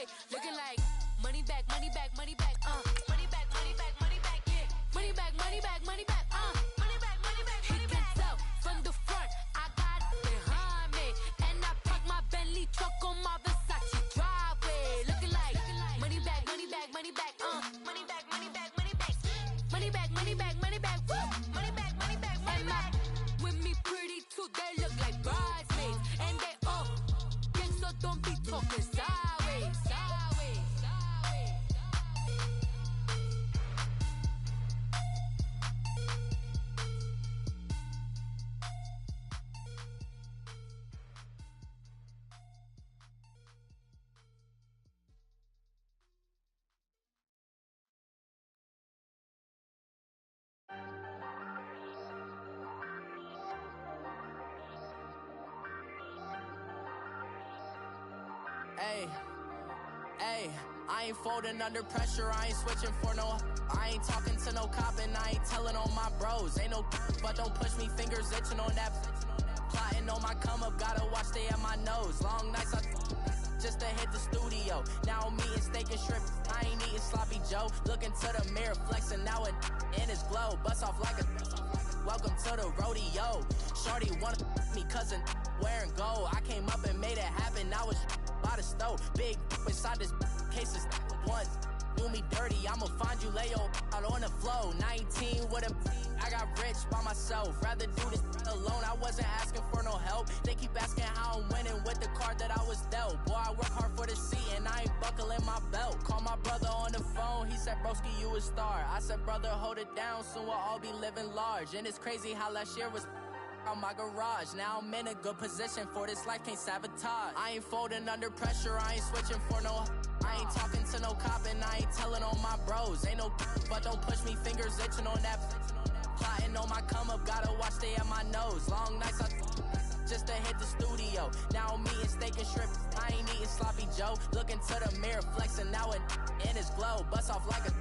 way. Looking like money back, money back, money back, money back, money back, money back, yeah. Money back, money back, money back, money back, money back, money back. He can tell from the front, I got it behind me, and I park my Bentley truck on my Versace driveway. Looking like money back, money back, money back, money back, money back, money back, money back, money back, money back, woo. Money back, money back, money back. With me pretty too, they look like bridesmaids, and they all gang, so don't be talking sideways, sideways, sideways. Hey, hey, I ain't folding under pressure, I ain't switching for no. I ain't talking to no cop and I ain't telling on my bros. Ain't no but don't push me, fingers itching on that. Plotting on my come up, gotta watch stay at my nose. Long nights I just to hit the studio. Now I'm eating steak and shrimp, I ain't eating sloppy Joe. Looking to the mirror, flexing now it in his glow. Bust off like a welcome to the rodeo. Shorty wanna me cousin wearing gold. I came up and made it happen, I was by the stove. Big inside this cases once do me dirty, I'ma find you lay your out on the floor. 19 with a I got rich by myself, rather do this alone. I wasn't asking for no help, they keep asking how I'm winning with the card that I was dealt. Boy, I work hard for the seat and I ain't buckling my belt. Call my brother on the phone, he said broski you a star. I said brother hold it down, soon we'll all be living large. And it's crazy how last year was on my garage. Now I'm in a good position for this life, can't sabotage. I ain't folding under pressure, I ain't switching for no. I ain't talking to no cop and I ain't telling on my bros. Ain't no but don't push me, fingers itching on that. Plotting on my come up, gotta watch stay at my nose. Long nights I just to hit the studio. Now I'm eating steak and shrimp, I ain't eating sloppy Joe. Looking to the mirror, flexing now it in his glow. Bust off like a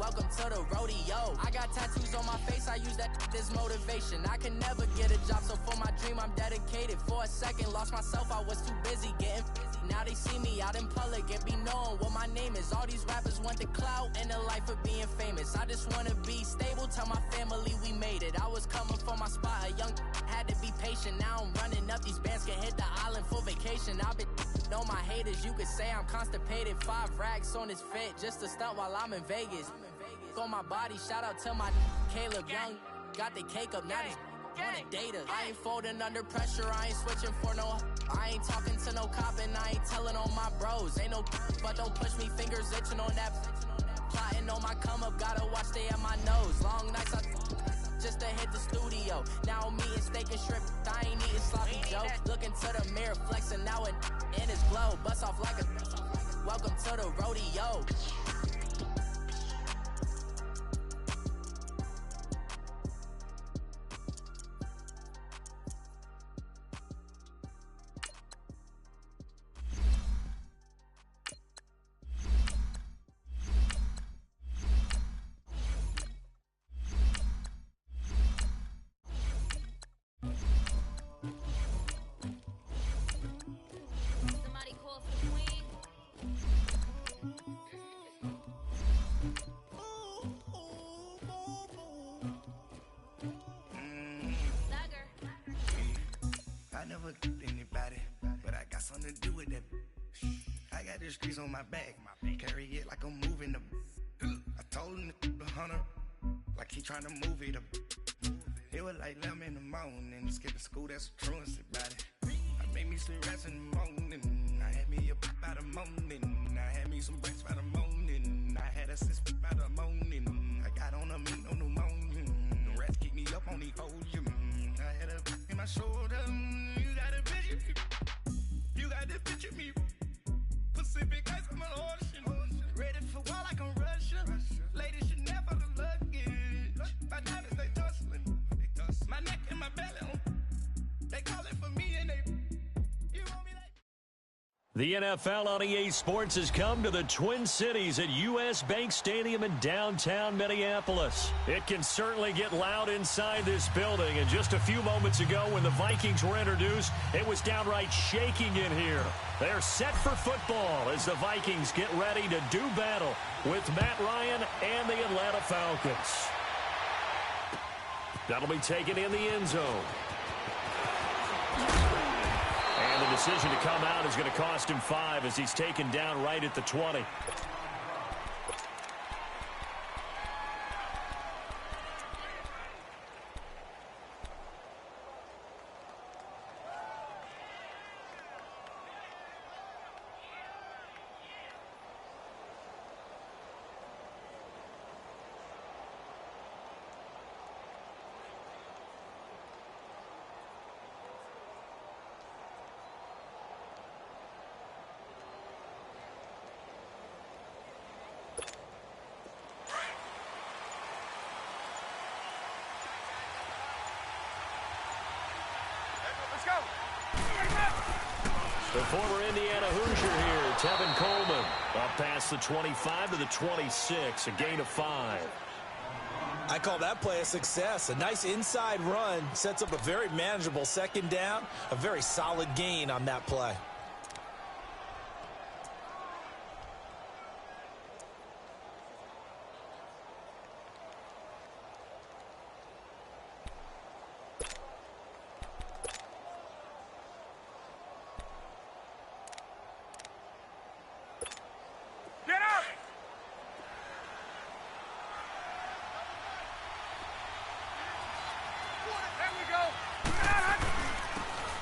welcome to the rodeo. I got tattoos on my face, I use that as motivation. I can never get a job, so for my dream I'm dedicated. For a second, lost myself, I was too busy getting busy. Now they see me out in public and be knowing what my name is. All these rappers want the clout and the life of being famous. I just wanna be stable, tell my family we made it. I was coming for my spot, a young had to be patient. Now I'm running up, these bands can hit the island for vacation. I've been on my haters, you could say I'm constipated. 5 racks on his fit, just to stunt while I'm in Vegas. On my body, shout out to my Caleb Young, got the cake up, now these wanna date us. I ain't folding under pressure, I ain't switching for no. I ain't talking to no cop and I ain't telling on my bros. Ain't no but don't push me, fingers itching on that. Plotting on my come up, gotta watch stay at my nose. Long nights I just to hit the studio. Now I'm eating steak and shrimp, I ain't eating sloppy Joe. Looking to the mirror, flexing now it in his glow. Bust off like a welcome to the rodeo. Anybody, but I got something to do with that. I got the streets on my back, carry it like I'm moving the. I told him the hunter, like he trying to move it up. It was like 11 in the morning, skipping school, that's a truancy about it. I made me some rats in the morning, I had me a by the morning, I had me some breaks by the morning, I had a sis by the morning, I got on a meat on the morning, the rats kicked me up on the podium, I had a in my shoulder, you got a picture, you got the picture me, Pacific ice on the ocean, ready for war like I'm Russian, ladies should never the luggage, my diamonds they tussling, my neck and my belly on, they calling for me and they, you want me like. The NFL on EA Sports has come to the Twin Cities at US Bank Stadium in downtown Minneapolis. It can certainly get loud inside this building, and just a few moments ago when the Vikings were introduced, it was downright shaking in here. They're set for football as the Vikings get ready to do battle with Matt Ryan and the Atlanta Falcons. That'll be taken in the end zone. And the decision to come out is going to cost him 5 as he's taken down right at the 20. The former Indiana Hoosier here, Tevin Coleman, up past the 25 to the 26, a gain of 5. I call that play a success. A nice inside run sets up a very manageable second down, a very solid gain on that play.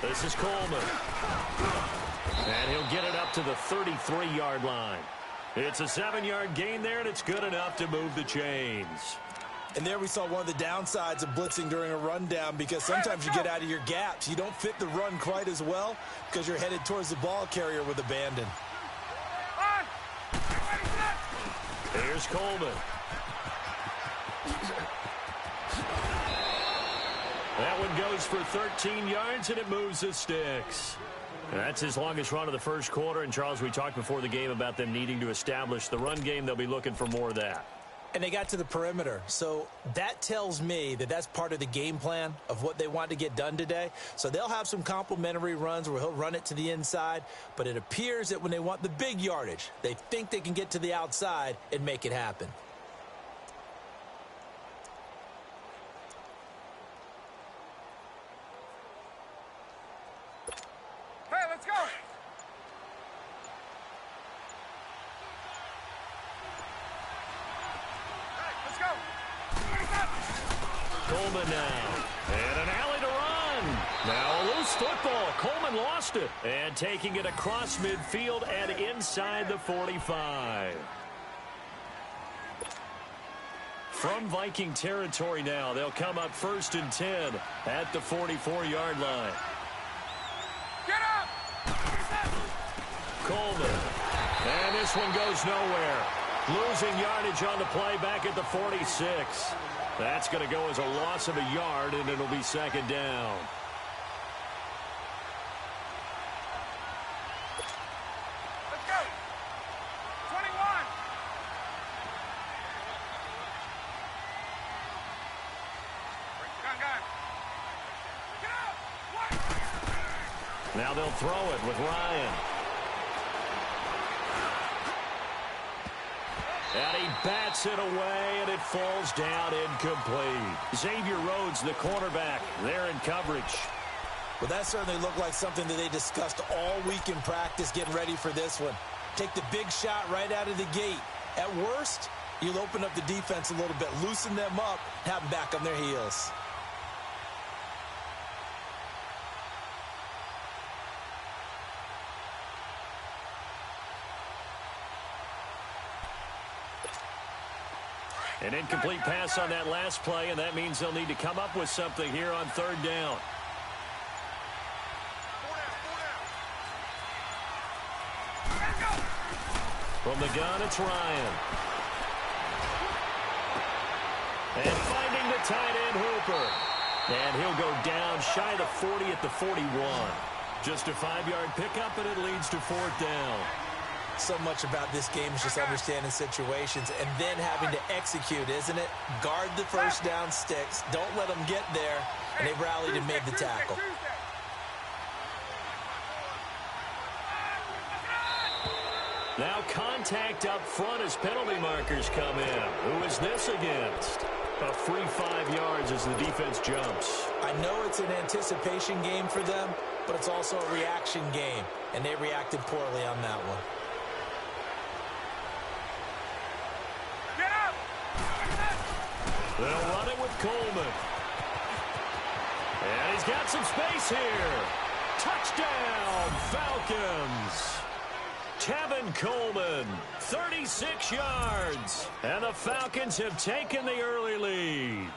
This is Coleman. And he'll get it up to the 33-yard line. It's a 7-yard gain there, and it's good enough to move the chains. And there we saw one of the downsides of blitzing during a rundown, because sometimes you get out of your gaps. You don't fit the run quite as well because you're headed towards the ball carrier with abandon. Here's Coleman. That one goes for 13 yards, and it moves the sticks. That's his longest run of the first quarter. And, Charles, we talked before the game about them needing to establish the run game. They'll be looking for more of that. And they got to the perimeter. So that tells me that that's part of the game plan of what they want to get done today. So they'll have some complementary runs where he'll run it to the inside. But it appears that when they want the big yardage, they think they can get to the outside and make it happen. Coleman now, and an alley to run. Now a loose football. Coleman lost it, and taking it across midfield and inside the 45. From Viking territory now, they'll come up 1st and 10 at the 44-yard line. Get up! Coleman, and this one goes nowhere. Losing yardage on the play back at the 46. That's going to go as a loss of a yard, and it'll be 2nd down. Let's go! 21! Gun. Get out! What? Now they'll throw it with Ryan. And he bats it away, and it falls down incomplete. Xavier Rhodes, the cornerback, there in coverage. Well, that certainly looked like something that they discussed all week in practice getting ready for this one. Take the big shot right out of the gate. At worst, you'll open up the defense a little bit, loosen them up, have them back on their heels. An incomplete pass on that last play, and that means they'll need to come up with something here on 3rd down. From the gun, it's Ryan. And finding the tight end, Hooper. And he'll go down shy of the 40 at the 41. Just a 5-yard pickup, and it leads to 4th down. So much about this game is just understanding situations and then having to execute, isn't it? Guard the first down sticks. Don't let them get there. And they rallied and made the tackle. Now contact up front as penalty markers come in. Who is this against? A free 5 yards as the defense jumps. I know it's an anticipation game for them, but it's also a reaction game, and they reacted poorly on that one. Get up! They'll run it with Coleman. And he's got some space here. Touchdown, Falcons. Tevin Coleman, 36 yards. And the Falcons have taken the early lead.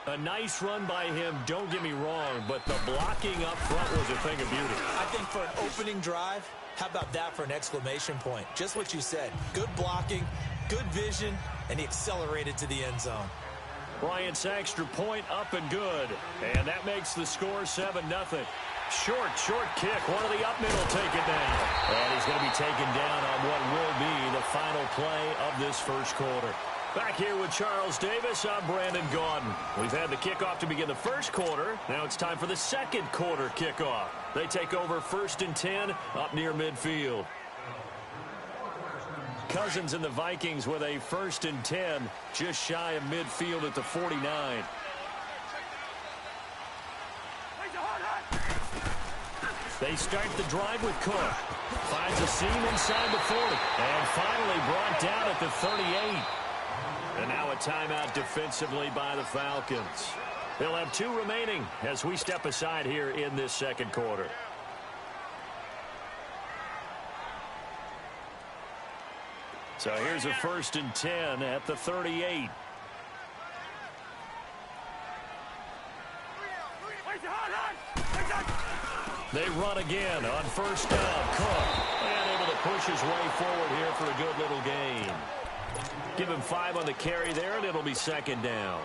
A nice run by him, don't get me wrong, but the blocking up front was a thing of beauty. I think for an opening drive, how about that for an exclamation point? Just what you said. Good blocking, good vision, and he accelerated to the end zone. Bryant's extra point up and good. And that makes the score 7-0. Short kick. One of the up middle take it down. And he's going to be taken down on what will be the final play of this first quarter. Back here with Charles Davis, I'm Brandon Gaudin. We've had the kickoff to begin the first quarter. Now it's time for the second quarter kickoff. They take over 1st and 10 up near midfield. Cousins and the Vikings with a 1st and 10 just shy of midfield at the 49. They start the drive with Cook. Finds a seam inside the 40. And finally brought down at the 38. And now a timeout defensively by the Falcons. They'll have 2 remaining as we step aside here in this second quarter. So here's a 1st and 10 at the 38. They run again on 1st down. Cook, and able to push his way forward here for a good little gain. Give him 5 on the carry there, and it'll be 2nd down.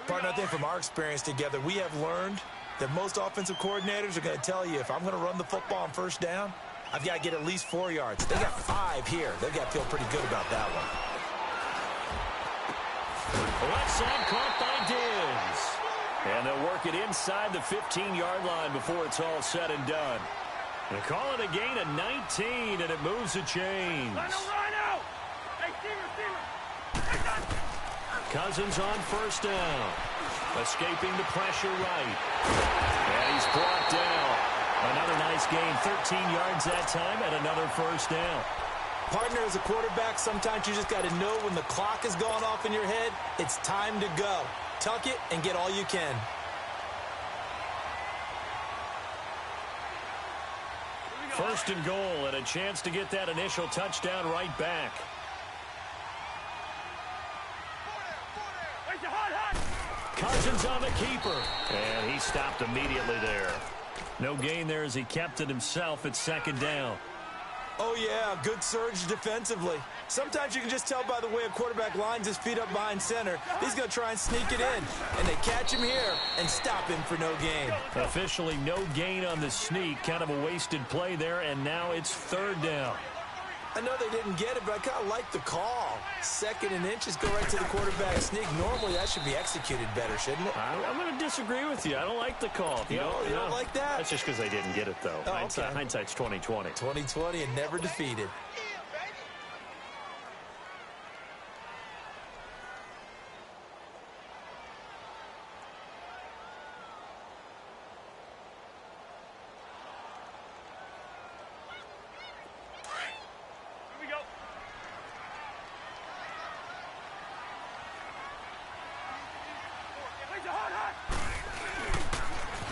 Partner, I think from our experience together, we have learned that most offensive coordinators are going to tell you, if I'm going to run the football on 1st down, I've got to get at least 4 yards. They got 5 here. They've got to feel pretty good about that one. Left side caught by Diggs. And they'll work it inside the 15-yard line before it's all said and done. They call it a gain of 19, and it moves the chains. Cousins on 1st down. Escaping the pressure right. And he's brought down. Another nice gain, 13 yards that time, and another 1st down. Partner, as a quarterback, sometimes you just got to know when the clock is going off in your head, it's time to go. Tuck it and get all you can. First and goal, and a chance to get that initial touchdown right back. Cousins on the keeper, and he stopped immediately there. No gain there as he kept it himself at 2nd down. Oh, yeah, good surge defensively. Sometimes you can just tell by the way a quarterback lines his feet up behind center. He's going to try and sneak it in, and they catch him here and stop him for no gain. Officially no gain on the sneak, kind of a wasted play there, and now it's 3rd down. I know they didn't get it, but I kind of like the call. 2nd and inches, go right to the quarterback sneak. Normally, that should be executed better, shouldn't it? I'm going to disagree with you. I don't like the call. You don't like that? That's just because they didn't get it, though. Oh, okay. Hindsight's 20/20. 20/20 and never defeated.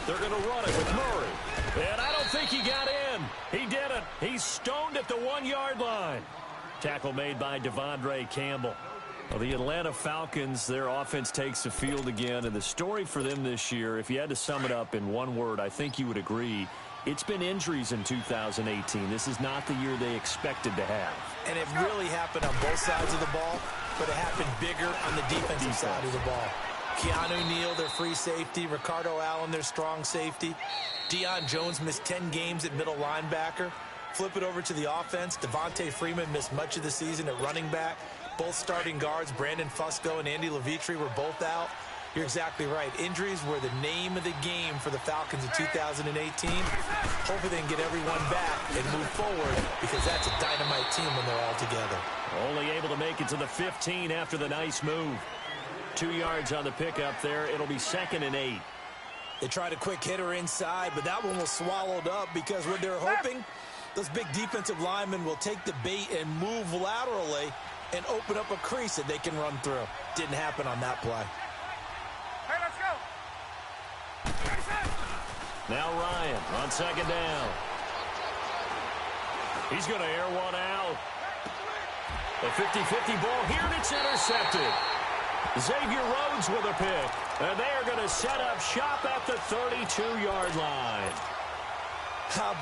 They're going to run it with Murray. And I don't think he got in. He didn't. He's stoned at the 1-yard line. Tackle made by Devondre Campbell. Well, the Atlanta Falcons, their offense takes the field again. And the story for them this year, if you had to sum it up in one word, I think you would agree, it's been injuries in 2018. This is not the year they expected to have. And it really happened on both sides of the ball, but it happened bigger on the defensive side of the ball. Keanu Neal, their free safety. Ricardo Allen, their strong safety. Deion Jones missed 10 games at middle linebacker. Flip it over to the offense. Devontae Freeman missed much of the season at running back. Both starting guards, Brandon Fusco and Andy Levitri, were both out. You're exactly right. Injuries were the name of the game for the Falcons in 2018. Hopefully they can get everyone back and move forward, because that's a dynamite team when they're all together. Only able to make it to the 15 after the nice move. 2 yards on the pickup there. It'll be 2nd and 8. They tried a quick hitter inside, but that one was swallowed up, because what they're hoping, those big defensive linemen will take the bait and move laterally and open up a crease that they can run through. Didn't happen on that play. Hey, let's go. Now Ryan on 2nd down. He's going to air one out. A 50-50 ball here, and it's intercepted. Xavier Rhodes with a pick. And they are going to set up shop at the 32-yard line.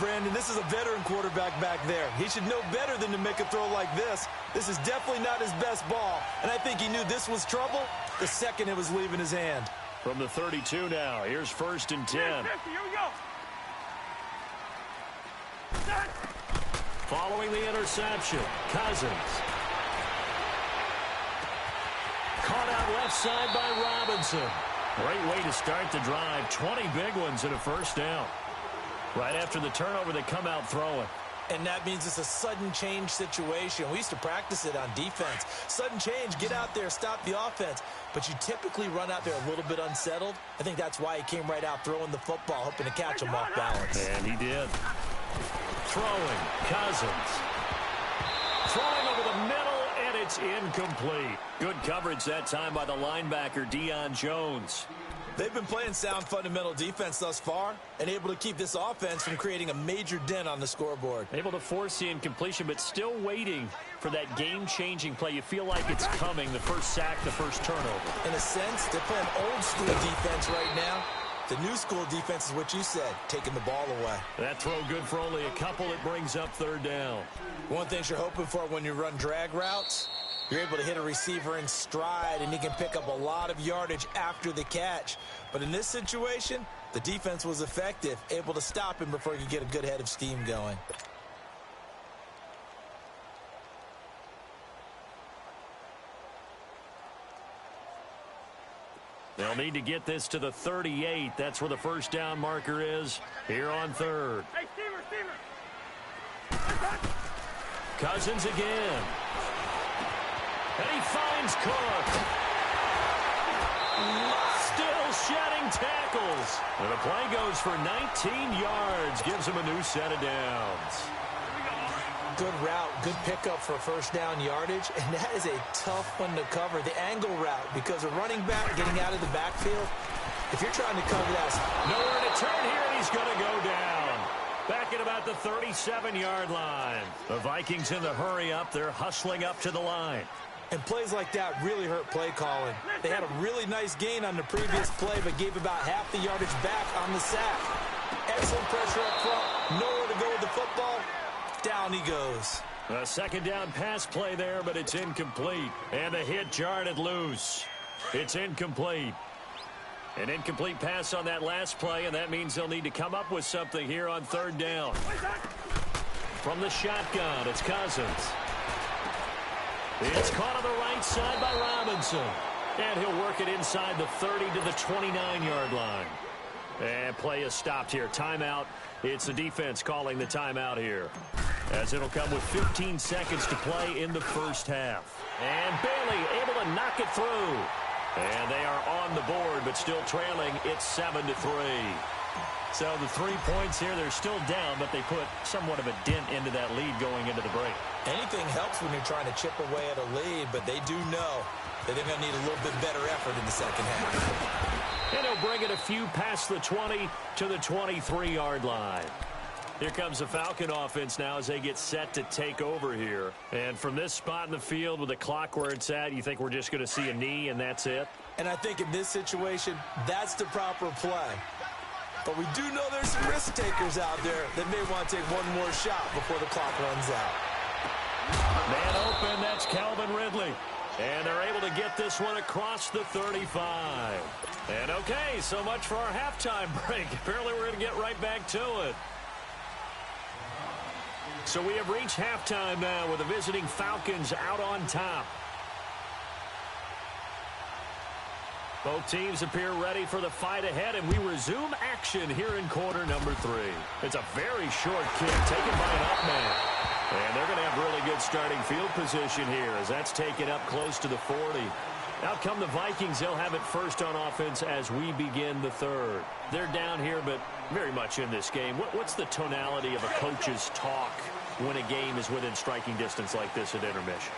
Brandon, this is a veteran quarterback back there. He should know better than to make a throw like this. This is definitely not his best ball, and I think he knew this was trouble the second it was leaving his hand. From the 32 now, here's 1st and 10. Here we go. Following the interception, Cousins. Caught out left side by Robinson. Great way to start the drive. 20 big ones and a 1st down. Right after the turnover, they come out throwing. And that means it's a sudden change situation. We used to practice it on defense. Sudden change, get out there, stop the offense. But you typically run out there a little bit unsettled. I think that's why he came right out throwing the football, hoping to catch him off balance. And he did. Throwing, Cousins. Throwing over the middle, and it's incomplete. Good coverage that time by the linebacker, Deion Jones. They've been playing sound fundamental defense thus far and able to keep this offense from creating a major dent on the scoreboard. Able to force the incompletion, but still waiting for that game-changing play. You feel like it's coming, the first sack, the first turnover. In a sense, they're playing old-school defense right now. The new-school defense is what you said, taking the ball away. That throw good for only a couple. It brings up 3rd down. One thing you're hoping for when you run drag routes, you're able to hit a receiver in stride, and he can pick up a lot of yardage after the catch. But in this situation, the defense was effective, able to stop him before he could get a good head of steam going. They'll need to get this to the 38. That's where the 1st down marker is here on 3rd. Hey, Steamer. Cousins again. And he finds Cook. Still shedding tackles. And the play goes for 19 yards. Gives him a new set of downs. Good route, good pickup for 1st down yardage. And that is a tough one to cover, the angle route, because a running back getting out of the backfield, if you're trying to cover that. Nowhere to turn here, and he's going to go down. Back at about the 37-yard line. The Vikings in the hurry up. They're hustling up to the line. And plays like that really hurt play calling. They had a really nice gain on the previous play, but gave about half the yardage back on the sack. Excellent pressure up front. Nowhere to go with the football. Down he goes. A 2nd down pass play there, but it's incomplete. And the hit jarred it loose. It's incomplete. An incomplete pass on that last play, and that means they'll need to come up with something here on 3rd down. From the shotgun, it's Cousins. It's caught on the right side by Robinson. And he'll work it inside the 30 to the 29-yard line. And play is stopped here. Timeout. It's the defense calling the timeout here, as it'll come with 15 seconds to play in the 1st half. And Bailey able to knock it through. And they are on the board, but still trailing. It's 7-3. So the 3 points here, they're still down, but they put somewhat of a dent into that lead going into the break. Anything helps when you're trying to chip away at a lead, but they do know that they're going to need a little bit better effort in the 2nd half. And he'll bring it a few past the 20 to the 23-yard line. Here comes the Falcon offense now as they get set to take over here. And from this spot in the field with the clock where it's at, you think we're just going to see a knee and that's it? And I think in this situation, that's the proper play. But we do know there's some risk takers out there that may want to take one more shot before the clock runs out. Man open, that's Calvin Ridley. And they're able to get this one across the 35. And okay, so much for our halftime break. Apparently we're going to get right back to it. So we have reached halftime now with the visiting Falcons out on top. Both teams appear ready for the fight ahead, and we resume action here in quarter number 3. It's a very short kick taken by an up man. And they're going to have really good starting field position here as that's taken up close to the 40. Out come the Vikings. They'll have it first on offense as we begin the third. They're down here, but very much in this game. What's the tonality of a coach's talk when a game is within striking distance like this at intermission?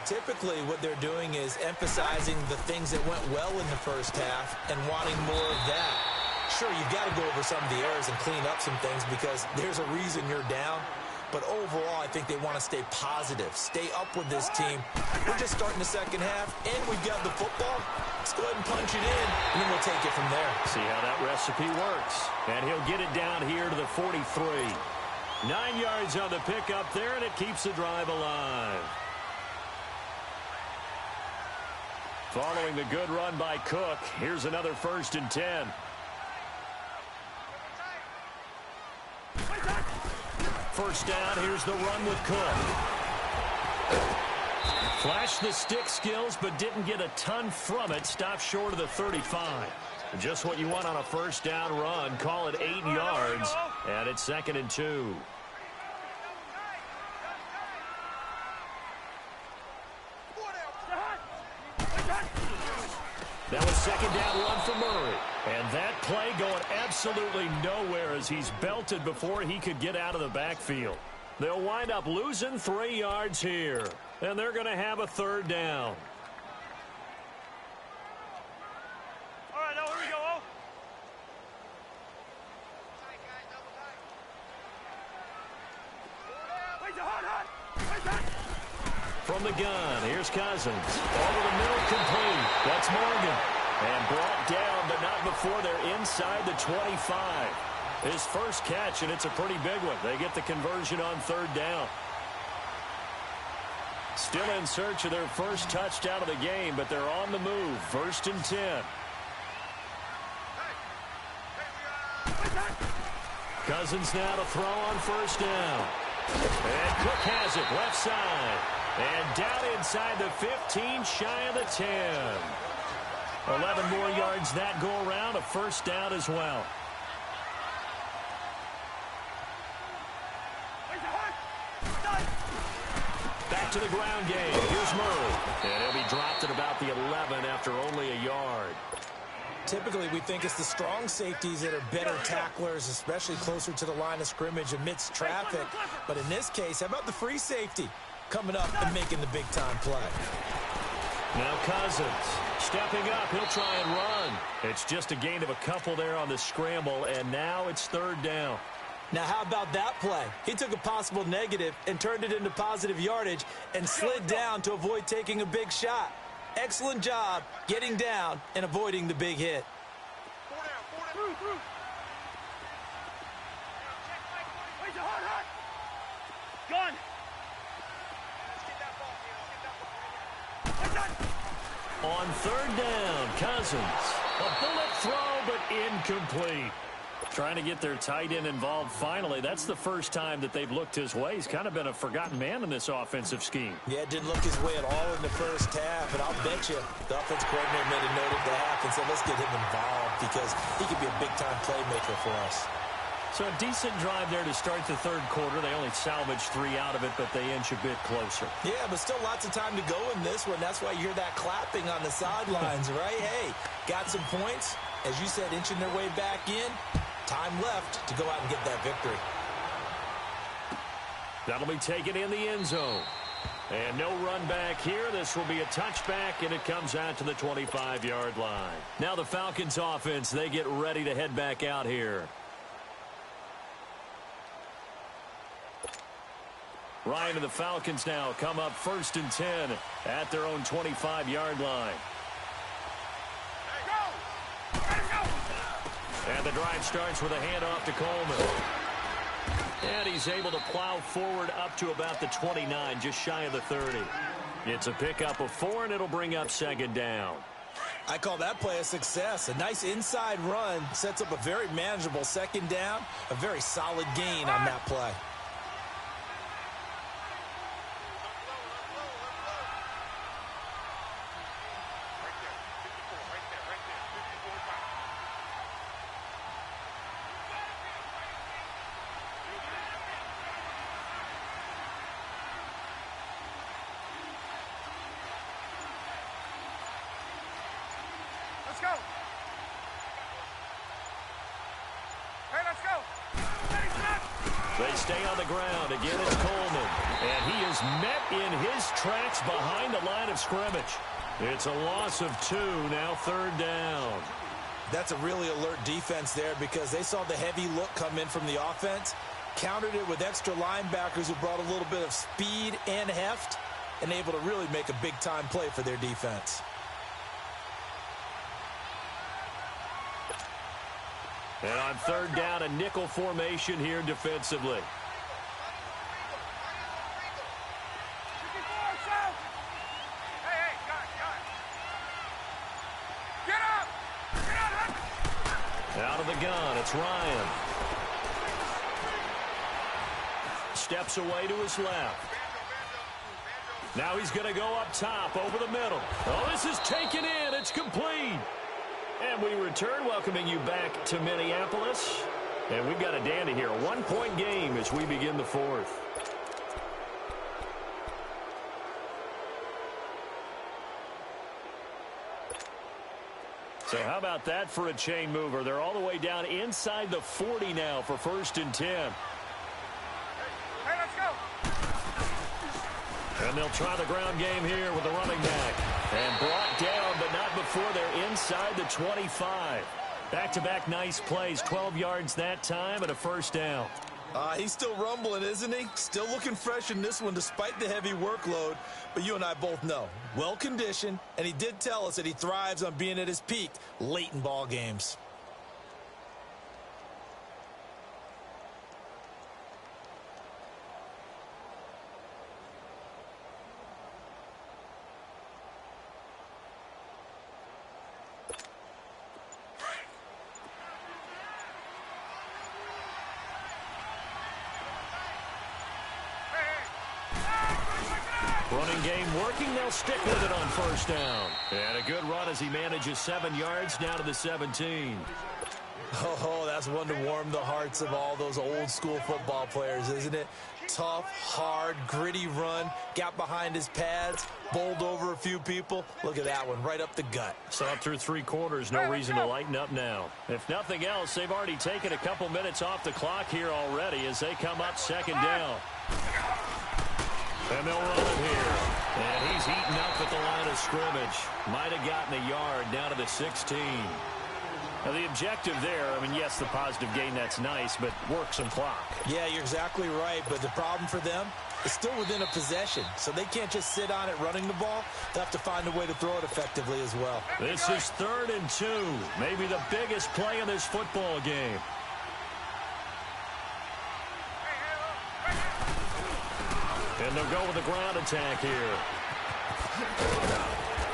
Typically, what they're doing is emphasizing the things that went well in the first half and wanting more of that. Sure, you've got to go over some of the errors and clean up some things because there's a reason you're down. But overall, I think they want to stay positive, stay up with this team. We're just starting the second half, and we've got the football. Let's go ahead and punch it in, and then we'll take it from there. See how that recipe works. And he'll get it down here to the 43. 9 yards on the pickup there, and it keeps the drive alive. Following the good run by Cook, here's another 1st and 10. First down, here's the run with Cook. Flashed the stick skills, but didn't get a ton from it. Stopped short of the 35. Just what you want on a first down run. Call it 8 yards, and it's 2nd and 2. That was 2nd down run for Murray. And that play going absolutely nowhere as he's belted before he could get out of the backfield. They'll wind up losing 3 yards here. And they're going to have a 3rd down. All right, now here we go. From the gun, here's Cousins. Over the middle, complete. That's Morgan. And brought down, but not before they're inside the 25. His first catch, and it's a pretty big one. They get the conversion on 3rd down. Still in search of their first touchdown of the game, but they're on the move. 1st and 10. Cousins now to throw on 1st down. And Cook has it, left side. And down inside the 15, shy of the 10. 11 more yards that go around, a 1st down as well. Back to the ground game. Here's Murray. And he'll be dropped at about the 11 after only a yard. Typically, we think it's the strong safeties that are better tacklers, especially closer to the line of scrimmage amidst traffic. But in this case, how about the free safety coming up and making the big-time play? Now Cousins stepping up. He'll try and run. It's just a gain of a couple there on the scramble, and now it's 3rd down. Now, how about that play? He took a possible negative and turned it into positive yardage and slid down to avoid taking a big shot. Excellent job getting down and avoiding the big hit. Gun. On 3rd down, Cousins. A bullet throw, but incomplete. Trying to get their tight end involved finally. That's the first time that they've looked his way. He's kind of been a forgotten man in this offensive scheme. Yeah, didn't look his way at all in the first half, and I'll bet you the offensive coordinator made a note at the half and said, let's get him involved because he could be a big-time playmaker for us. So a decent drive there to start the 3rd quarter. They only salvaged 3 out of it, but they inch a bit closer. Yeah, but still lots of time to go in this one. That's why you hear that clapping on the sidelines, right? Hey, got some points. As you said, inching their way back in. Time left to go out and get that victory. That'll be taken in the end zone. And no run back here. This will be a touchback, and it comes out to the 25-yard line. Now the Falcons offense, they get ready to head back out here. Ryan and the Falcons now come up 1st and 10 at their own 25-yard line. And the drive starts with a handoff to Coleman. And he's able to plow forward up to about the 29, just shy of the 30. It's a pickup of 4, and it'll bring up second down. I call that play a success. A nice inside run sets up a very manageable second down, a very solid gain on that play. Let's go. Hey, let's go. They stay on the ground. Again, it's Coleman. And he is met in his tracks behind the line of scrimmage. It's a loss of 2, now third down. That's a really alert defense there because they saw the heavy look come in from the offense, countered it with extra linebackers who brought a little bit of speed and heft, and able to really make a big-time play for their defense. And on third down, a nickel formation here defensively. Out of the gun, it's Ryan. Steps away to his left. Now he's going to go up top, over the middle. Oh, this is taken in. It's complete. And we return, welcoming you back to Minneapolis. And we've got a dandy here. A 1-point game as we begin the fourth. So how about that for a chain mover? They're all the way down inside the 40 now for 1st and 10. Hey, let's go. And they'll try the ground game here with the running back. And brought down, but not before they're inside the 25. Back-to-back nice plays, 12 yards that time and a first down. He's still rumbling, isn't he? Still looking fresh in this one despite the heavy workload. But you and I both know, well-conditioned, and he did tell us that he thrives on being at his peak late in ball games. Running game working. They'll stick with it on first down. And a good run as he manages 7 yards down to the 17. Oh, that's one to warm the hearts of all those old school football players, isn't it? Tough, hard, gritty run. Got behind his pads, bowled over a few people. Look at that one, right up the gut. Saw it through 3 quarters. No reason to lighten up now. If nothing else, they've already taken a couple minutes off the clock here already as they come up second down. And they'll run it here. And he's eaten up at the line of scrimmage. Might have gotten a yard down to the 16. Now, the objective there, I mean, yes, the positive gain, that's nice, but work some clock. Yeah, you're exactly right. But the problem for them is still within a possession. So they can't just sit on it running the ball. They have to find a way to throw it effectively as well. This is 3rd and 2. Maybe the biggest play in this football game. And they'll go with the ground attack here.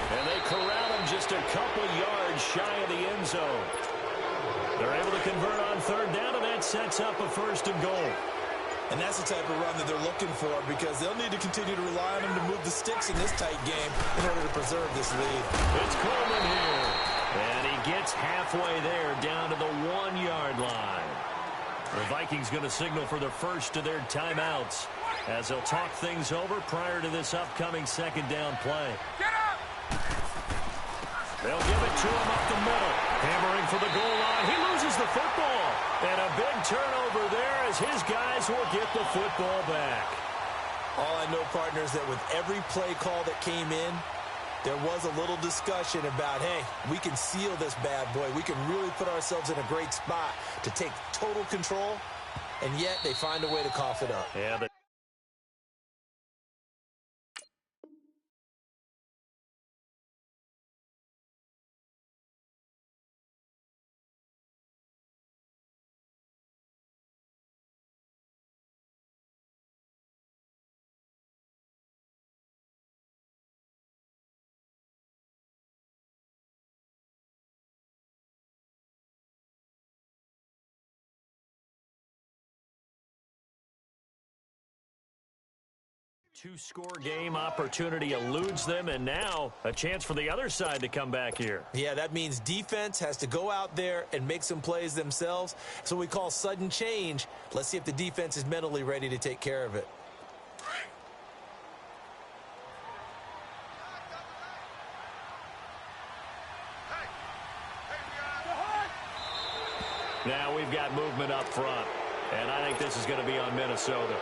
And they corral him just a couple yards shy of the end zone. They're able to convert on third down, and that sets up a 1st and goal. And that's the type of run that they're looking for because they'll need to continue to rely on him to move the sticks in this tight game in order to preserve this lead. It's Coleman here. And he gets halfway there down to the 1-yard line. The Vikings going to signal for the first of their timeouts as they'll talk things over prior to this upcoming second down play. Get up! They'll give it to him up the middle. Hammering for the goal line. He loses the football. And a big turnover there as his guys will get the football back. All I know, partners, that with every play call that came in, there was a little discussion about, hey, we can seal this bad boy. We can really put ourselves in a great spot to take total control, and yet they find a way to cough it up. Yeah, Two-score game opportunity eludes them, and now a chance for the other side to come back here. Yeah, that means defense has to go out there and make some plays themselves. So we call sudden change. Let's see if the defense is mentally ready to take care of it. Now we've got movement up front, and I think this is going to be on Minnesota.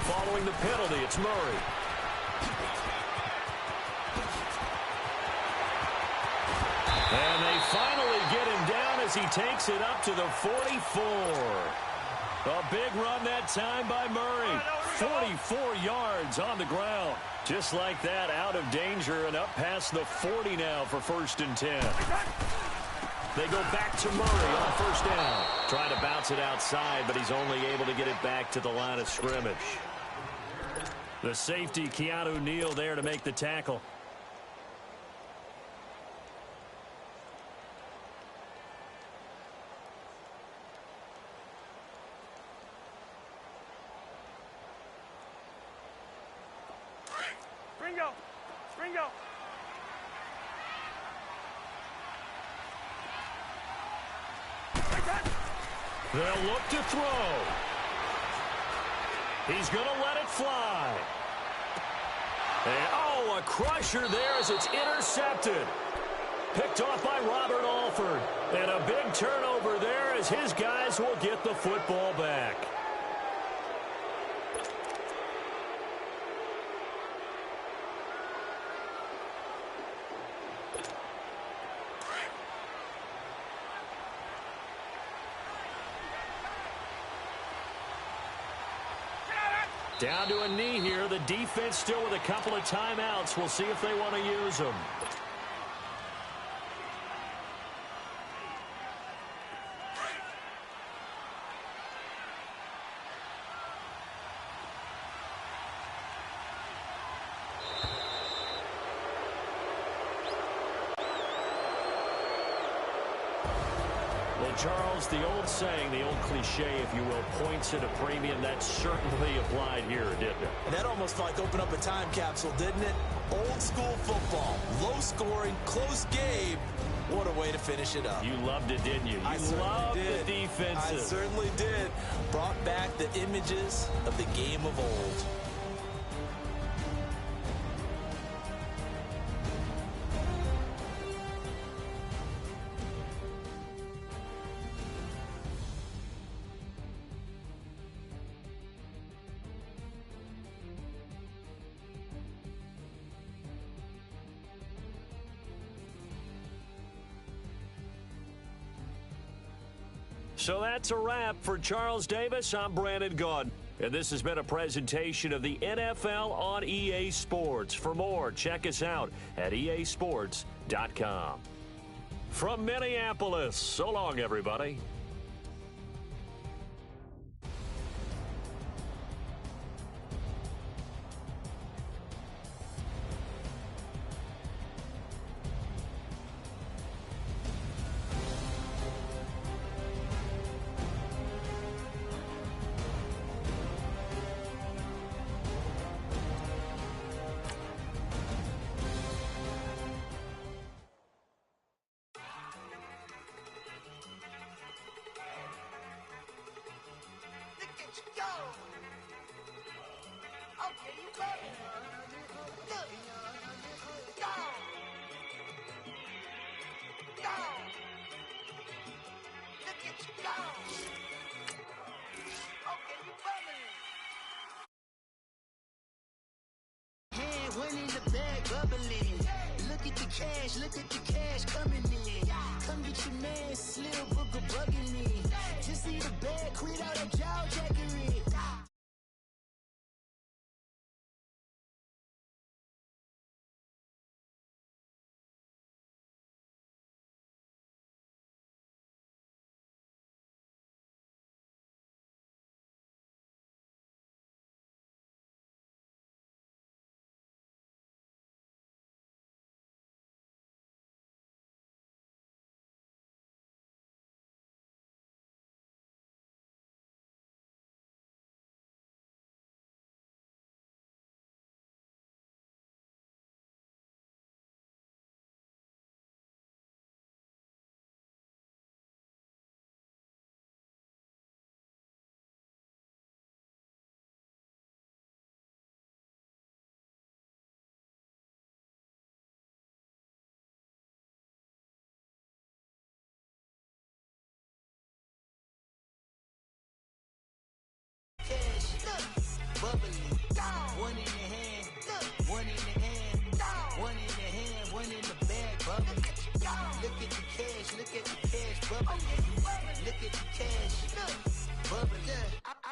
Following the penalty, it's Murray. And they finally get him down as he takes it up to the 44. A big run that time by Murray. 44 yards on the ground. Just like that, out of danger and up past the 40 now for 1st and 10. They go back to Murray on 1st down. Trying to bounce it outside, but he's only able to get it back to the line of scrimmage. The safety, Keanu Neal, there to make the tackle. Ringo! Ringo! They'll look to throw. He's going to let it fly. And, oh, a crusher there as it's intercepted. Picked off by Robert Alford. And a big turnover there as his guys will get the football back. Down to a knee here. The defense still with a couple of timeouts. We'll see if they want to use them. Well, Charles, the old saying, the old cliche, if you will, points at a premium, that certainly applied here, didn't it? And that almost like opened up a time capsule, didn't it? Old school football, low scoring, close game. What a way to finish it up. You loved it, didn't you? You loved the defensive. I certainly did. Brought back the images of the game of old. So that's a wrap for Charles Davis. I'm Brandon Gaudin, and this has been a presentation of the NFL on EA Sports. For more, check us out at easports.com. From Minneapolis, so long, everybody. One in the bag, bubbling. Look at the cash coming in. Come get your man, Slim Booker bugging me. Just see the bag, quit out that jaw jackery. bubbly. Look at the cash, bubbly.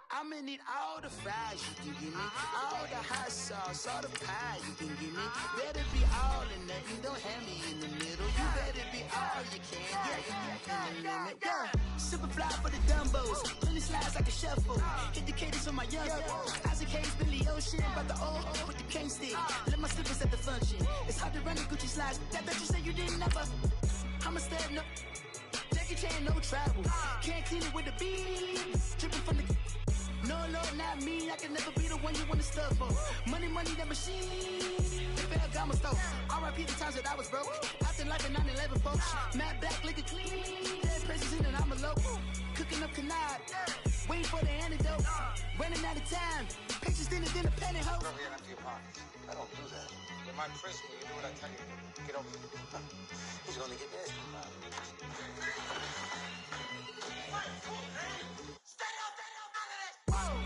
I'ma need all the fries you can give me, all the hot sauce, all the pie you can give me. Better be all or nothing, don't have me in the middle. You better be all you can, yeah, in the limit, yeah. Super fly for the Dumbos, plenty slides like a shuffle. Hit the cadence on my young Isaac Hayes, Billy Ocean, about the old with the cane stick. Let my slippers at the function. It's hard to run the Gucci slides. That bet you say you didn't never. I'm a stab, no. Jackie Chan, no travel. Can't clean it with the beat. Dripping from the. No, Lord, not me. I can never be the one you want to stuff for. Money, that machine. The Ferragamo stove. R.I.P. the times that I was broke. Acting like a 9/11 folks. Matte back, liquor clean. Dead presents in and I'm a local. Cooking up canard. Waiting for the antidote. Running out of time. Pictures thinner than a penny hoe. Over here empty your pockets. I don't do that. In my prison, when you do what I tell you to. Get over here. He's gonna get this.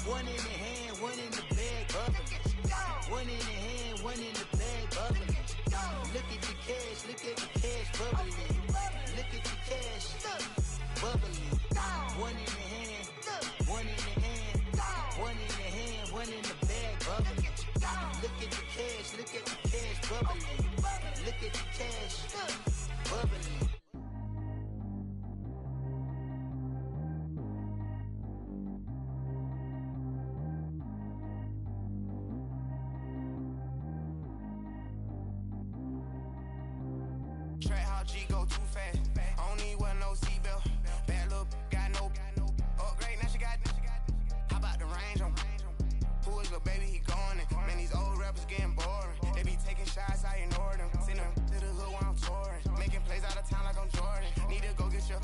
One in the hand, one in the bag, bubbling. One in the hand, one in the bag, bubbling. Look at the cash, bubbling. Look at the cash, bubbling. One in the hand, one in the hand, one in the hand, one in the bag, bubbling. Look at the cash, bubbling. Look at the cash, bubbling. Track how G go too fast. I don't need wear no seatbelt. Bad little got no upgrade. Now she got. How about the range on? Who is the baby? He going in. Man, these old rappers getting boring. They be taking shots, I ignore them. Send them to the hood while I'm touring. Making plays out of town like I'm Jordan. Need to go get your.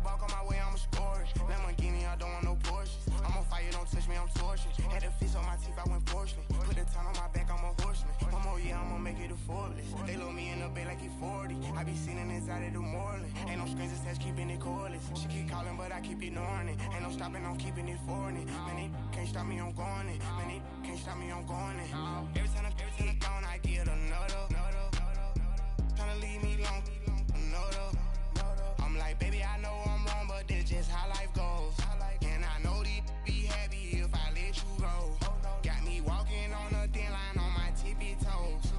Walk on my way, I'ma score it. Lamborghini, I don't want no Porsches. I'm on fire, don't touch me, I'm torching. Had the fish on my teeth, I went porcelain. Put the town on my back, I'm a horseman. One more year, I'ma make it affordless. They load me in the bay like he 40. I be sitting inside of the Moreland. Ain't no screens attached, keeping it cordless. She keep calling, but I keep ignoring it. Ain't no stopping, I'm keeping it foreign. Man, they can't stop me, I'm going it. Man, they can't stop me, I'm going it. Every time I gone, I get another. Tryna leave me long, another. I'm like, baby, I know I'm wrong, but this just how life goes. And I know these be happy if I let you go. Got me walking on a thin line on my tippy toes.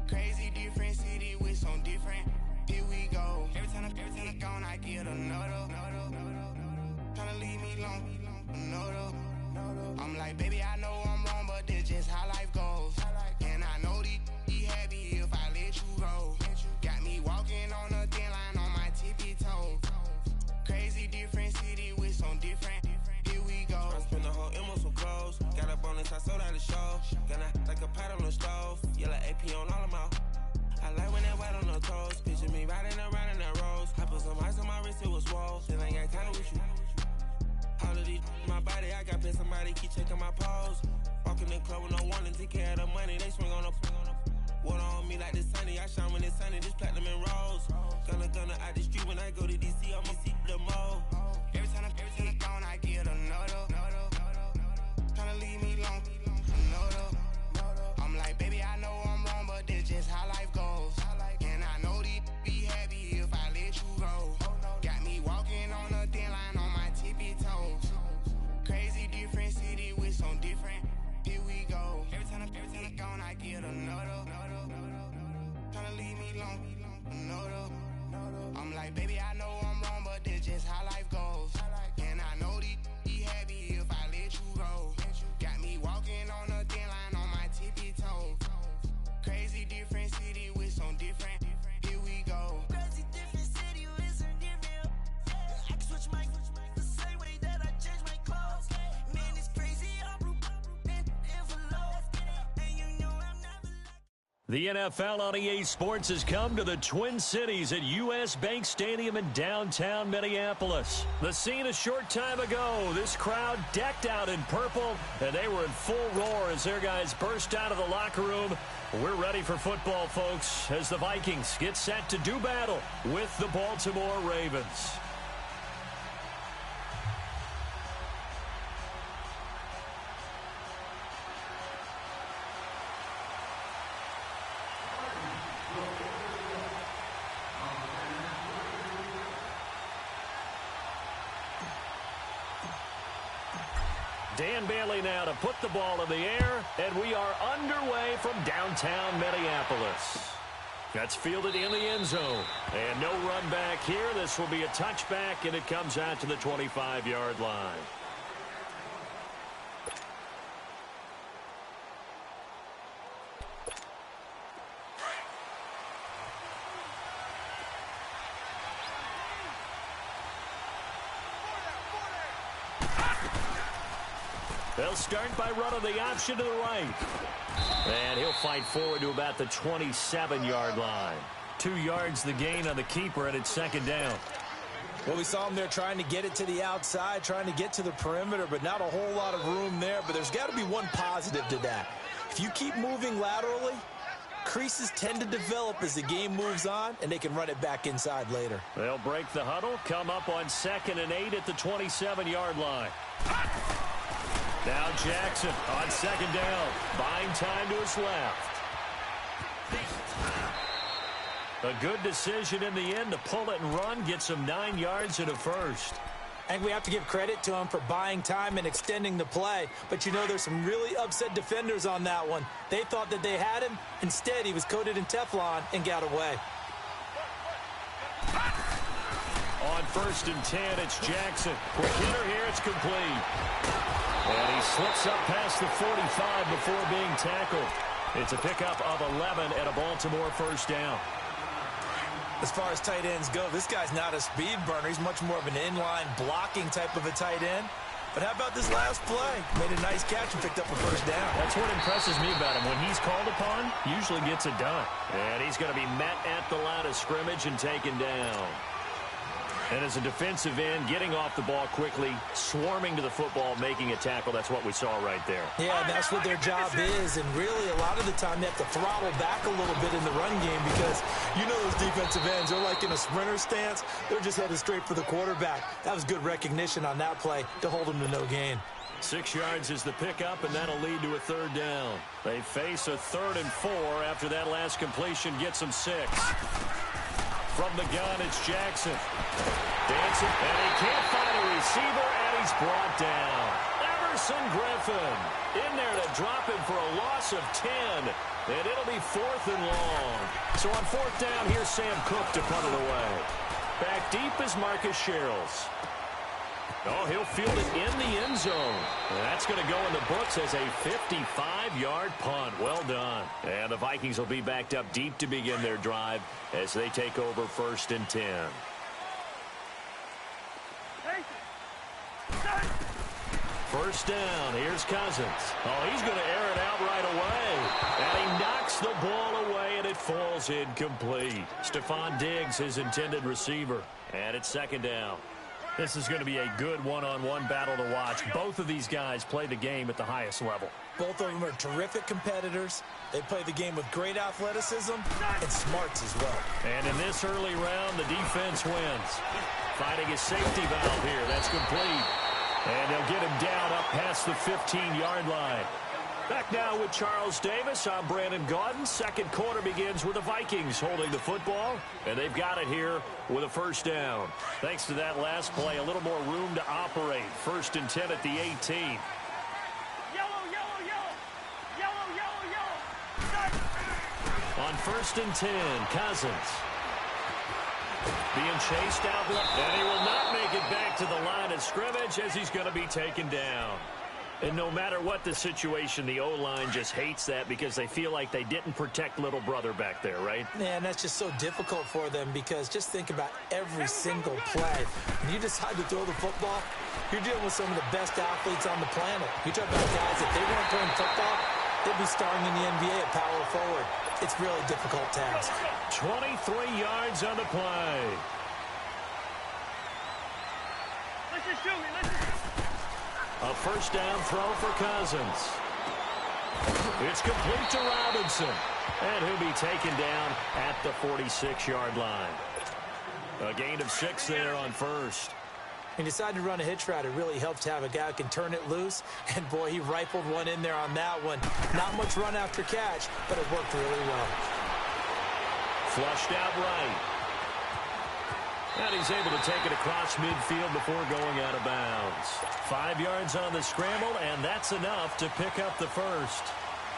Crazy different city with some different. Here we go. Every time I gone, I get another. Tryna leave me long, another. I'm like, baby, I know I'm wrong, but this just how life goes. And I know these be happy if I let you go. Got me walking on a thin line on my tippy toes. Crazy different city with some different. Here we go. I spent the whole M on some clothes. Got a bonus, I sold out the show. Gonna like a pot on the stove. Yellow AP on all of my. I like when that wet on the toes. Picture me riding around in that rose. I put some ice on my wrist, it was swole. Still ain't got time with you. All of these my body, I got pissed. Somebody keep checking my pose. Walking in the club with no warning, take care of the money. They swing on the. Water on me like the sunny. I shine when it's sunny. This platinum and rose. Gonna out the street when I go to DC. I'ma see the mall. Every time I gone, I get another. Tryna leave me long, another. I'm like, baby, I know I'm wrong, but this just how life goes. And I know these be happy if I let you go. Got me walking on a thin line on my tippy toes. Crazy different city with some different. Here we go. Every time I gone, I get another. Tryna leave me long, another. I'm like, baby, I know I'm wrong, but this just how life goes. And I know these be happy if I let you go. Got me walking on a thin line on my tippy toes. Crazy different city with some different. Here we go. Crazy different city with some different. I can switch my the same way that I change my clothes. Man, it's crazy. I'm envelope. And you know I'm never. The NFL on EA Sports has come to the Twin Cities at US Bank Stadium in downtown Minneapolis. The scene a short time ago, this crowd decked out in purple, and they were in full roar as their guys burst out of the locker room. We're ready for football, folks, as the Vikings get set to do battle with the Baltimore Ravens. Dan Bailey now to put the ball in the air, and we are underway from downtown Minneapolis. That's fielded in the end zone. And no run back here. This will be a touchback, and it comes out to the 25-yard line. They'll start by running the option to the right. And he'll fight forward to about the 27-yard line. 2 yards the gain on the keeper, and it's second down. Well, we saw him there trying to get it to the outside, trying to get to the perimeter, but not a whole lot of room there. But there's got to be one positive to that. If you keep moving laterally, creases tend to develop as the game moves on, and they can run it back inside later. They'll break the huddle, come up on 2nd and 8 at the 27-yard line. Now Jackson on 2nd down, buying time to his left. A good decision in the end to pull it and run, gets him 9 yards and a first. I think we have to give credit to him for buying time and extending the play. But, you know, there's some really upset defenders on that one. They thought that they had him. Instead, he was coated in Teflon and got away. On 1st and 10, it's Jackson. Quick hitter here, it's complete. And he slips up past the 45 before being tackled. It's a pickup of 11 and a Baltimore first down. As far as tight ends go, this guy's not a speed burner. He's much more of an inline blocking type of a tight end. But how about this last play? Made a nice catch and picked up a first down. That's what impresses me about him. When he's called upon, usually gets it done. And he's going to be met at the line of scrimmage and taken down. And as a defensive end, getting off the ball quickly, swarming to the football, making a tackle, that's what we saw right there. Yeah, that's what their job is. And really, a lot of the time, they have to throttle back a little bit in the run game because, you know, those defensive ends, they're like in a sprinter stance. They're just headed straight for the quarterback. That was good recognition on that play to hold them to no gain. 6 yards is the pickup, and that'll lead to a third down. They face a 3rd and 4 after that last completion gets them 6. From the gun, it's Jackson. Dancing, and he can't find a receiver, and he's brought down. Everson Griffin in there to drop him for a loss of 10, and it'll be 4th and long. So on 4th down, here's Sam Cook to punt it away. Back deep is Marcus Sherrills. Oh, he'll field it in the end zone. And that's going to go in the books as a 55-yard punt. Well done. And the Vikings will be backed up deep to begin their drive as they take over 1st and 10. First down. Here's Cousins. Oh, he's going to air it out right away. And he knocks the ball away, and it falls incomplete. Stephon Diggs, his intended receiver. And it's 2nd down. This is going to be a good one-on-one battle to watch. Both of these guys play the game at the highest level. Both of them are terrific competitors. They play the game with great athleticism and smarts as well. And in this early round, the defense wins. Finding a safety valve here. That's complete. And they'll get him down up past the 15-yard line. Back now with Charles Davis. I'm Brandon Gaudin. Second quarter begins with the Vikings holding the football, and they've got it here with a first down. Thanks to that last play, a little more room to operate. 1st and 10 at the 18. Yellow, yellow, yellow. Yellow, yellow, yellow. On 1st and 10, Cousins. Being chased out left, and he will not make it back to the line of scrimmage as he's going to be taken down. And no matter what the situation, the O-line just hates that because they feel like they didn't protect little brother back there, right? Man, that's just so difficult for them because just think about every single play. When you decide to throw the football, you're dealing with some of the best athletes on the planet. You talk about guys, if they weren't playing football, they'd be starring in the NBA at power forward. It's really a difficult task. 23 yards on the play. Listen to me, listen to me. A first down throw for Cousins. It's complete to Robinson. And he'll be taken down at the 46-yard line. A gain of 6 there on first. He decided to run a hitch route. It really helped to have a guy who can turn it loose. And, boy, he rifled one in there on that one. Not much run after catch, but it worked really well. Flushed out right. And he's able to take it across midfield before going out of bounds. 5 yards on the scramble, and that's enough to pick up the first.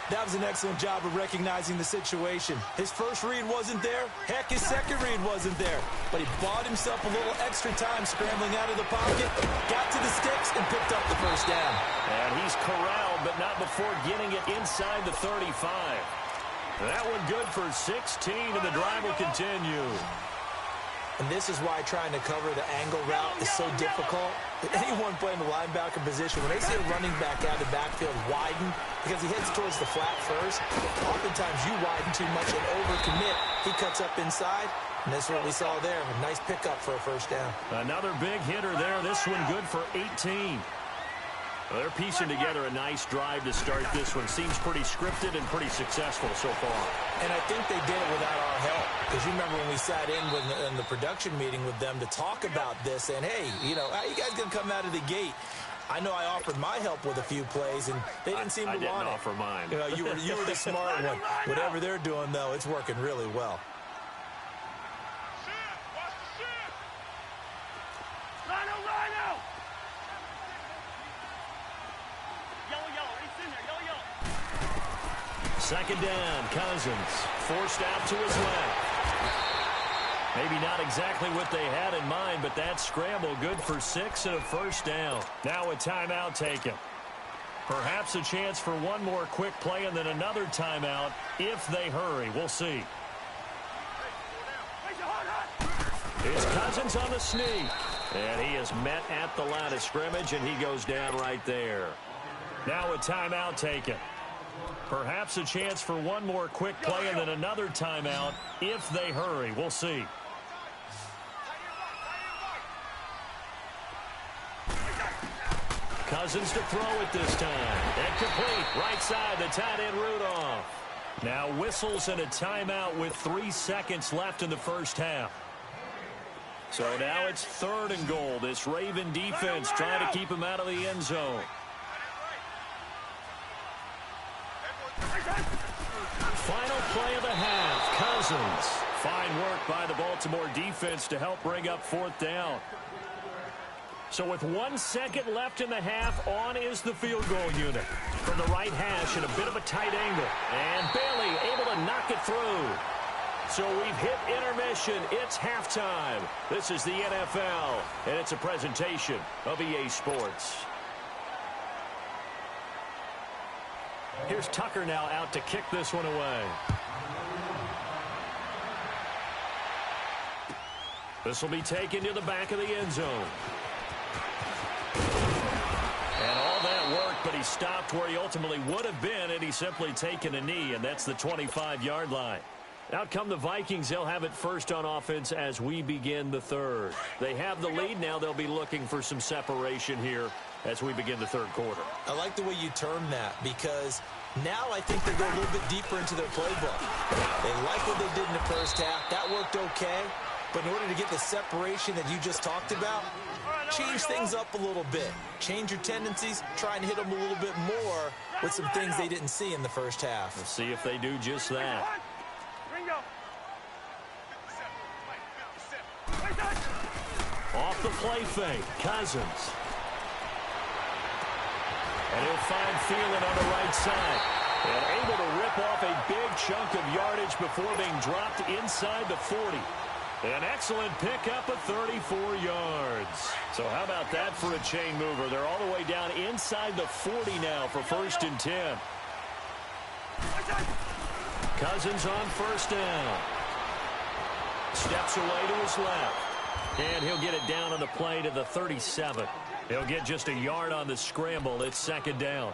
That was an excellent job of recognizing the situation. His first read wasn't there. Heck, his second read wasn't there. But he bought himself a little extra time scrambling out of the pocket, got to the sticks, and picked up the first down. And he's corralled, but not before getting it inside the 35. That one good for 16, and the drive will continue. And this is why trying to cover the angle route is so difficult. Anyone playing the linebacker position, when they see a running back out of the backfield widen, because he heads towards the flat first, oftentimes you widen too much and overcommit. He cuts up inside, and that's what we saw there. A nice pickup for a first down. Another big hitter there. This one good for 18. Well, they're piecing together a nice drive to start this one. Seems pretty scripted and pretty successful so far. And I think they did it without our help. Because you remember when we sat in the production meeting with them to talk about this, and hey, you know, how you guys going to come out of the gate? I know I offered my help with a few plays, and they didn't seem to want it. I didn't offer mine. You know, you were the smart one. Whatever they're doing, though, it's working really well. Second down, Cousins forced out to his left. Maybe not exactly what they had in mind, but that scramble good for 6 and a first down. Now a timeout taken. Perhaps a chance for one more quick play and then another timeout if they hurry. We'll see. It's Cousins on the sneak. And he is met at the line of scrimmage, and he goes down right there. Now a timeout taken. Perhaps a chance for one more quick play and then another timeout if they hurry. We'll see. Cousins to throw it this time. And complete. Right side, the tight end Rudolph. Now whistles and a timeout with 3 seconds left in the first half. So now it's 3rd and goal. This Raven defense trying to keep him out of the end zone. Final play of the half. Cousins. Fine work by the Baltimore defense to help bring up 4th down. So with 1 second left in the half, on is the field goal unit. From the right hash in a bit of a tight angle. And Bailey able to knock it through. So we've hit intermission. It's halftime. This is the NFL, and it's a presentation of EA Sports. Here's Tucker now out to kick this one away. This will be taken to the back of the end zone. And all that work, but he stopped where he ultimately would have been, and he's simply taken a knee, and that's the 25-yard line. Out come the Vikings. They'll have it first on offense as we begin the 3rd. They have the lead. Now they'll be looking for some separation here as we begin the 3rd quarter. I like the way you term that, because now I think they go a little bit deeper into their playbook. They like what they did in the first half. That worked okay. But in order to get the separation that you just talked about, change things up a little bit. Change your tendencies. Try and hit them a little bit more with some things they didn't see in the first half. We'll see if they do just that. Off the play fake, Cousins. And he'll find Thielen on the right side. And able to rip off a big chunk of yardage before being dropped inside the 40. An excellent pickup of 34 yards. So how about that for a chain mover? They're all the way down inside the 40 now for 1st and 10. Cousins on 1st down. Steps away to his left. And he'll get it down on the play to the 37. He'll get just a yard on the scramble. It's 2nd down.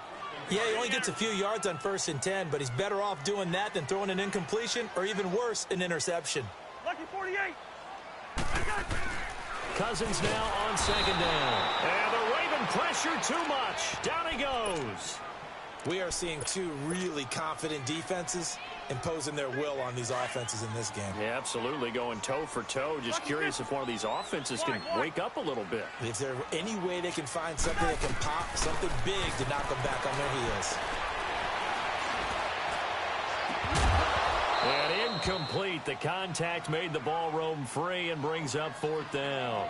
Yeah, he only gets a few yards on 1st and 10, but he's better off doing that than throwing an incompletion or even worse, an interception. Lucky 48. Cousins now on 2nd down. And the Raven pressure too much. Down he goes. We are seeing 2 really confident defenses imposing their will on these offenses in this game. Yeah, absolutely, going toe for toe. Just curious if one of these offenses can wake up a little bit. Is there any way they can find something that can pop, something big to knock them back on their heels? And in Incomplete. The contact made the ball roam free and brings up fourth down.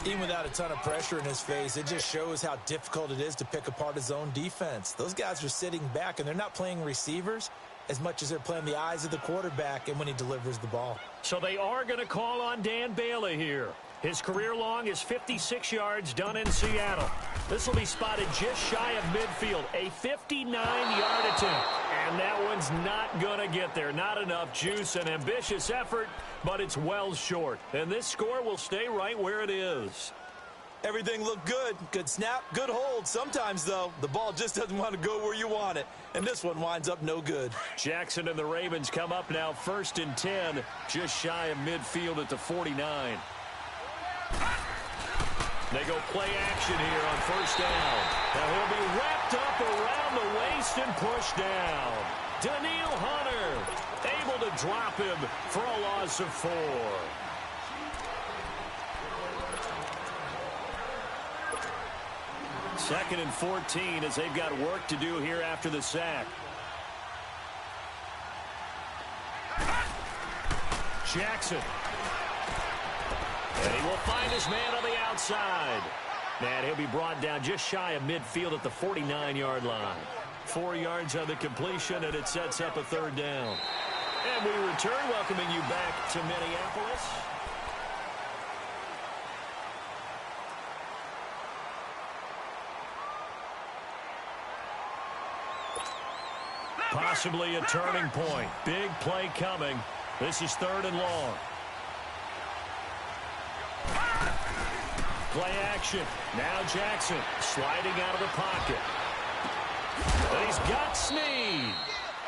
Even without a ton of pressure in his face, it just shows how difficult it is to pick apart his own defense. Those guys are sitting back, and they're not playing receivers as much as they're playing the eyes of the quarterback and when he delivers the ball. So they are going to call on Dan Bailey here. His career long is 56 yards done in Seattle. This will be spotted just shy of midfield, a 59-yard attempt. And that one's not going to get there. Not enough juice, an ambitious effort, but it's well short. And this score will stay right where it is. Everything looked good. Good snap, good hold. Sometimes, though, the ball just doesn't want to go where you want it. And this one winds up no good. Jackson and the Ravens come up now 1st and 10, just shy of midfield at the 49. They go play action here on 1st down. Now he'll be wrapped up around the waist and pushed down. Daniil Hunter able to drop him for a loss of 4. Second and 14 as they've got work to do here after the sack. Jackson. And he will find his man on the outside. And he'll be brought down just shy of midfield at the 49-yard line. 4 yards on the completion, and it sets up a 3rd down. And we return, welcoming you back to Minneapolis. Possibly a turning point. Big play coming. This is 3rd and long. Play action. Now Jackson sliding out of the pocket. And he's got Snead.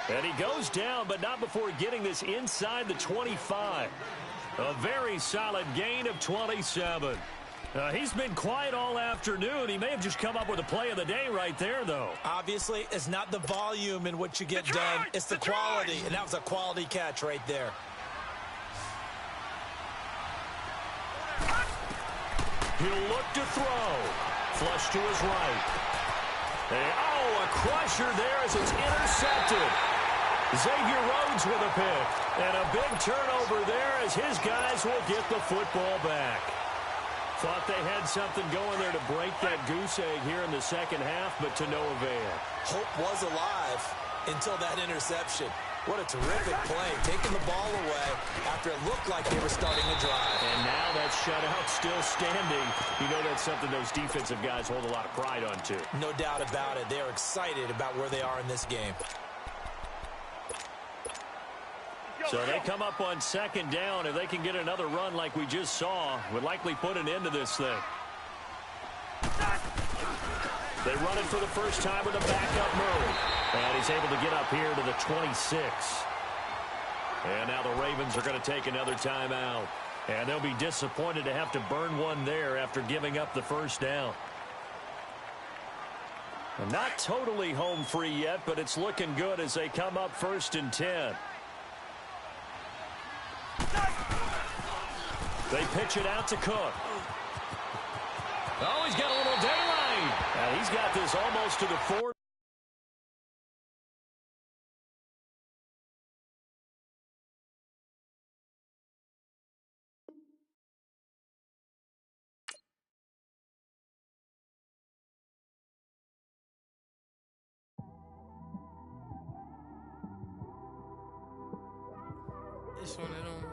And he goes down, but not before getting this inside the 25. A very solid gain of 27. He's been quiet all afternoon. He may have just come up with a play of the day right there, though. Obviously, it's not the volume in what you get done. It's the quality, and that was a quality catch right there. He'll look to throw. Flush to his right. And, a crusher there as it's intercepted. Xavier Rhodes with a pick. And a big turnover there as his guys will get the football back. Thought they had something going there to break that goose egg here in the second half, but to no avail. Hope was alive until that interception. What a terrific play, taking the ball away after it looked like they were starting a drive. And now that shutout still standing. You know that's something those defensive guys hold a lot of pride on, too. No doubt about it. They're excited about where they are in this game. So they come up on 2nd down. If they can get another run like we just saw, would likely put an end to this thing. They run it for the first time with a backup Murray. And he's able to get up here to the 26. And now the Ravens are going to take another timeout. And they'll be disappointed to have to burn one there after giving up the 1st down. And not totally home free yet, but it's looking good as they come up 1st and 10. They pitch it out to Cook. Oh, he's got a little daylight. And he's got this almost to the 4. It's one of them.